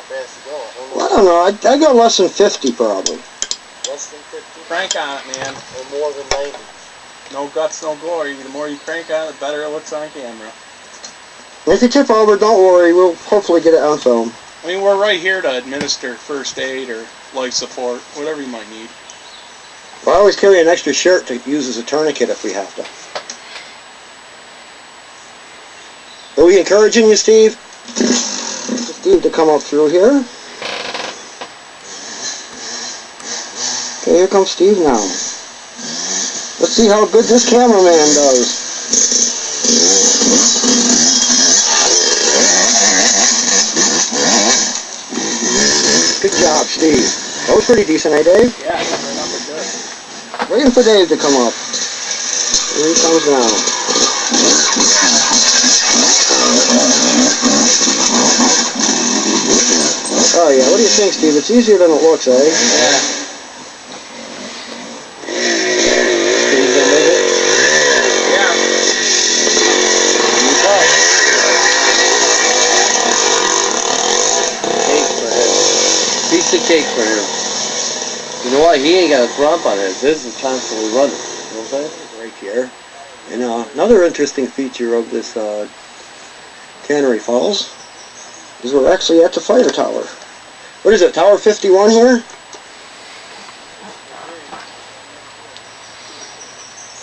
fast to go? Well, I don't know. I go less than 50 probably. Less than 50? Crank on it, man. Or more than 90? No guts, no glory. The more you crank on it, the better it looks on camera. If you tip over, don't worry. We'll hopefully get it on film. I mean, we're right here to administer first aid or life support, whatever you might need. Well, I always carry an extra shirt to use as a tourniquet if we have to. Are we encouraging you, Steve? Steve to come up through here. Okay, here comes Steve now. Let's see how good this cameraman does. Good job, Steve. That was pretty decent, eh, Dave? Yeah, I got right up good. Waiting for Dave to come up. Here he comes now. Oh yeah, what do you think, Steve? It's easier than it looks, eh? Yeah. Piece of cake for him. You know what? He ain't got a thrump on it. This is constantly running. You know what I'm saying? Right here. And another interesting feature of this Tannery Falls is we're actually at the fire tower. What is it, Tower 51 here?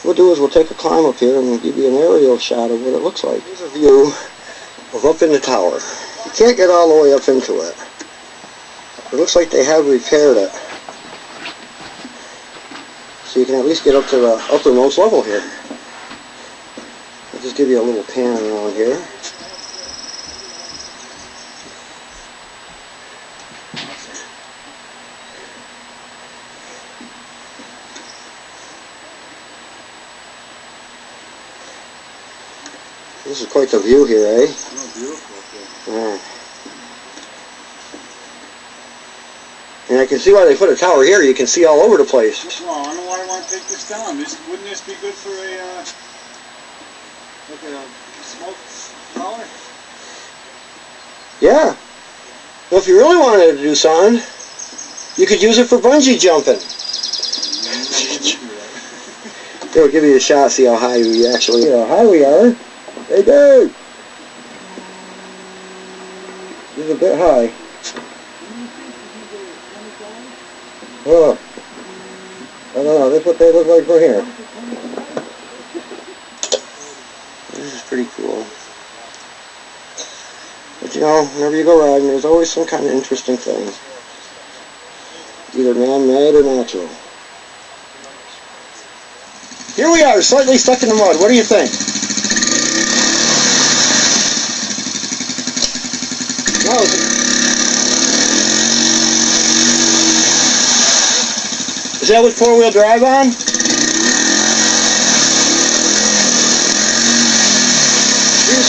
What we'll do is we'll take a climb up here and we'll give you an aerial shot of what it looks like. Here's a view of up in the tower. You can't get all the way up into it. It looks like they have repaired it. So you can at least get up to the uppermost level here. I'll just give you a little pan around here. This is quite the view here, eh? Oh, beautiful. Yeah. And I can see why they put a tower here. You can see all over the place. Well, I don't know why I want to take this down. Wouldn't this be good for like a smoke tower? Yeah. Well, if you really wanted to do something, you could use it for bungee jumping. It'll give you a shot, see how high we actually are. How high we are. Hey, dude! This is a bit high. Oh, I don't know, that's what they look like from here. This is pretty cool. But you know, whenever you go riding, there's always some kind of interesting thing. Either man-made or natural. Here we are, slightly stuck in the mud. What do you think? No, is that with four-wheel drive on? He's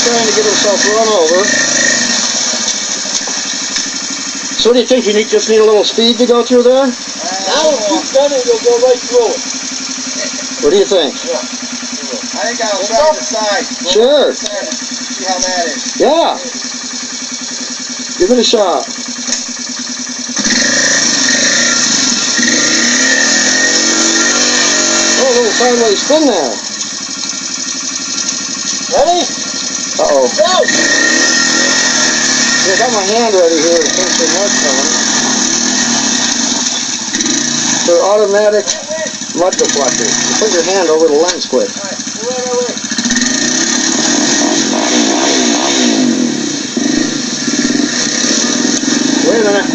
trying to get himself run over. So what do you think? You just need a little speed to go through there? Now if you've done it, you'll go right through it. What do you think? Yeah. I think I'll try the side. Sure. See how that is. Yeah. Give it a shot. Oh, a little sideways spin there. Ready? Uh-oh. Go! I got my hand ready here in case the mud's coming. They're automatic mud deflectors. You put your hand over the lens quick. Alright, Wait a minute.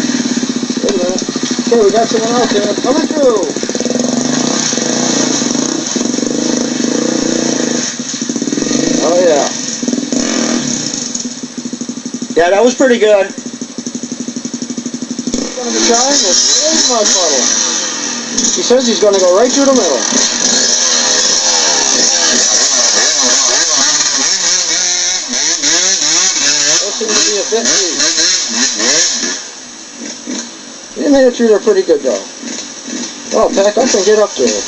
Wait a minute. Okay, we got someone else here. Coming through. Oh, yeah. Yeah, that was pretty good. One of the time was right mud puddle. He says he's going to go right through the middle. That seems to be a bit deep. He made it through there pretty good, though. Well, pack up and get up there.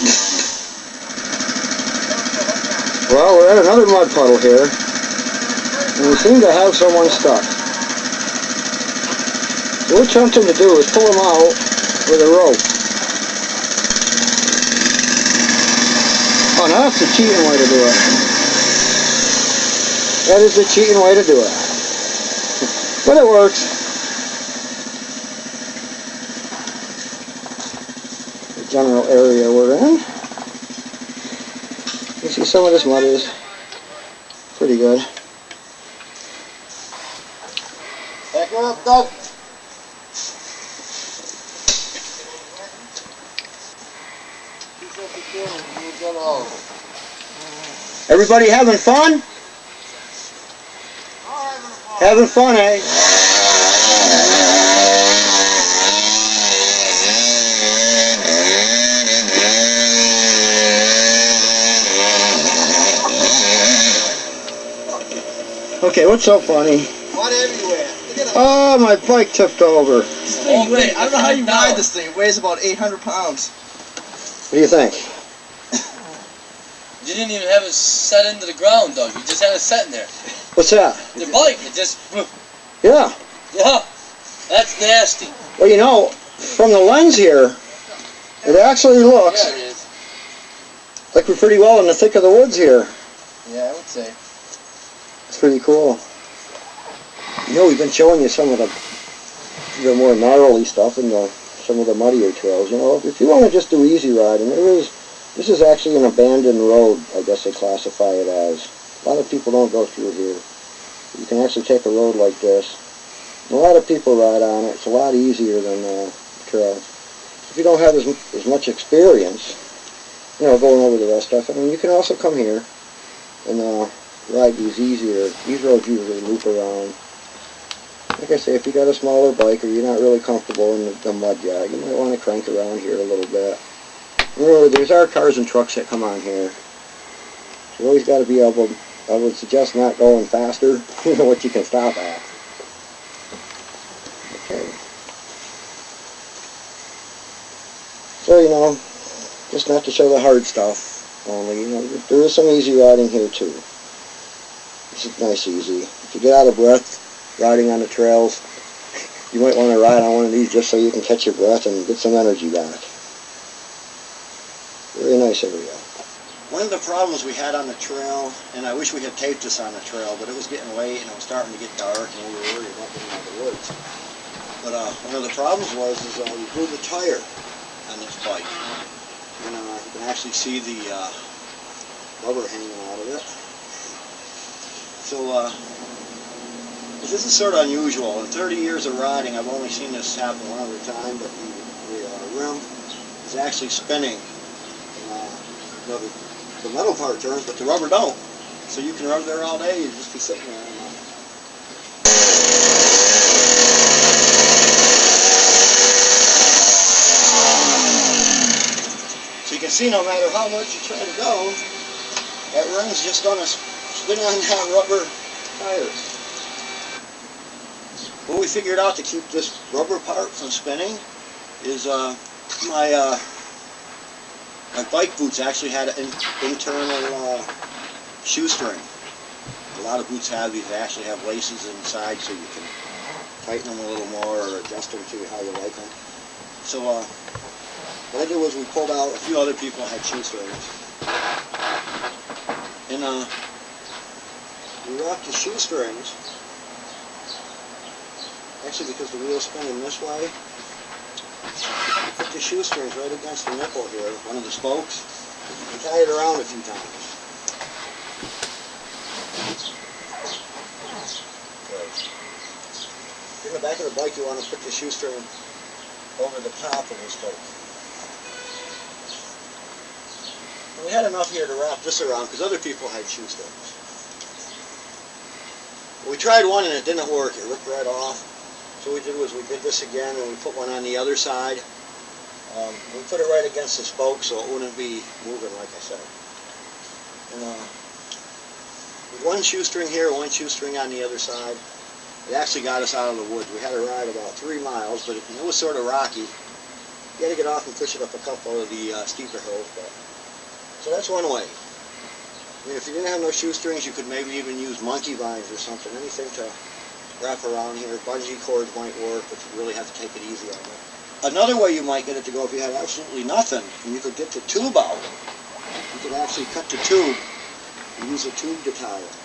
Well, we're at another mud puddle here, and we seem to have someone stuck. What we're attempting to do is pull them out with a rope. Oh, now that's the cheating way to do it. That is the cheating way to do it. But it works. The general area we're in. You see some of this mud is pretty good. Back her up, Doug. Everybody having fun? Having fun, eh? Okay, what's so funny? What everywhere. Look at that. Oh, my bike tipped over. This thing weighs, I don't know how you ride this thing. It weighs about 800 pounds. What do you think? You didn't even have it set into the ground, Doug. You just had it set in there. What's that? The bike, it just... Yeah. Yeah, that's nasty. Well, you know, from the lens here, it actually looks Yeah, it is. like we're pretty well in the thick of the woods here. Yeah, I would say. It's pretty cool. You know, we've been showing you some of the more gnarly stuff and some of the muddier trails. You know, if you want to just do easy riding, this is actually an abandoned road, I guess they classify it as. A lot of people don't go through here. You can actually take a road like this. And a lot of people ride on it. It's a lot easier than trails. If you don't have as much experience, you know, going over the rest stuff, I mean, you can also come here and ride these easier. These roads usually loop around. Like I say, if you got a smaller bike or you're not really comfortable in the mud yet, you might want to crank around here a little bit. Remember, there's our cars and trucks that come on here. So you always got to be able, I would suggest not going faster, you know what you can stop at. Okay. So, you know, just not to show the hard stuff only, you know, there is some easy riding here too. This is nice easy. If you get out of breath riding on the trails, you might want to ride on one of these just so you can catch your breath and get some energy back. Very nice area. One of the problems we had on the trail, and I wish we had taped this on the trail, but it was getting late and it was starting to get dark and we were worried about getting out of the woods. But one of the problems was we blew the tire on this bike. And you can actually see the rubber hanging out of it. So this is sort of unusual. In 30 years of riding, I've only seen this happen one other time, but the rim is actually spinning. You know, the metal part turns, but the rubber don't. So you can rub there all day, you just be sitting there. So you can see no matter how much you try to go, that rim's just going to spin on that rubber tires. What we figured out to keep this rubber part from spinning is my bike boots actually had an internal shoestring. A lot of boots have these. They actually have laces inside so you can tighten them a little more or adjust them to how you like them. So what I did was we pulled out, a few other people had shoestrings. And we wrapped the shoestrings, actually because the wheel's spinning this way, put the shoestrings right against the nipple here, one of the spokes, and tie it around a few times. In the back of the bike, you want to put the shoestring over the top of the spoke. And we had enough here to wrap this around because other people had shoestrings. We tried one and it didn't work. It ripped right off. So what we did was we did this again and we put one on the other side. We put it right against the spoke so it wouldn't be moving, like I said. And with one shoestring here, one shoestring on the other side, it actually got us out of the woods. We had to ride about 3 miles, but it was sort of rocky. You had to get off and push it up a couple of the steeper hills. So that's one way. I mean, if you didn't have no shoestrings, you could maybe even use monkey vines or something, anything to wrap around here. Bungee cords might work, but you really have to take it easy on it. Another way you might get it to go if you had absolutely nothing, and you could get the tube out. You could actually cut the tube and use a tube to tie it.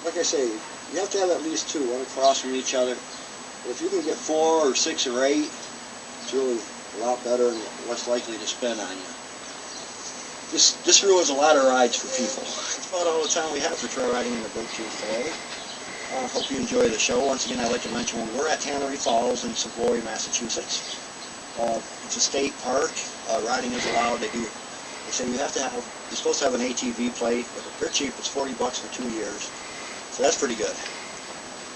Like I say, you have to have at least two, one across from each other. But if you can get 4 or 6 or 8, it's really a lot better and less likely to spin on you. This ruins a lot of rides for people. That's about all the time we have for trail riding in the Berkshires today. Hope you enjoy the show. Once again, I'd like to mention we're at Tannery Falls in Savoy, Massachusetts. It's a state park. Riding is allowed. They say you're supposed to have an ATV plate, but they're cheap. It's $40 for 2 years. So that's pretty good.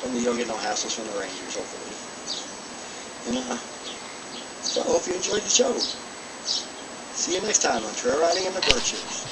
And you don't get no hassles from the rangers, hopefully. And so I hope you enjoyed the show. See you next time on Trail Riding in the Berkshires.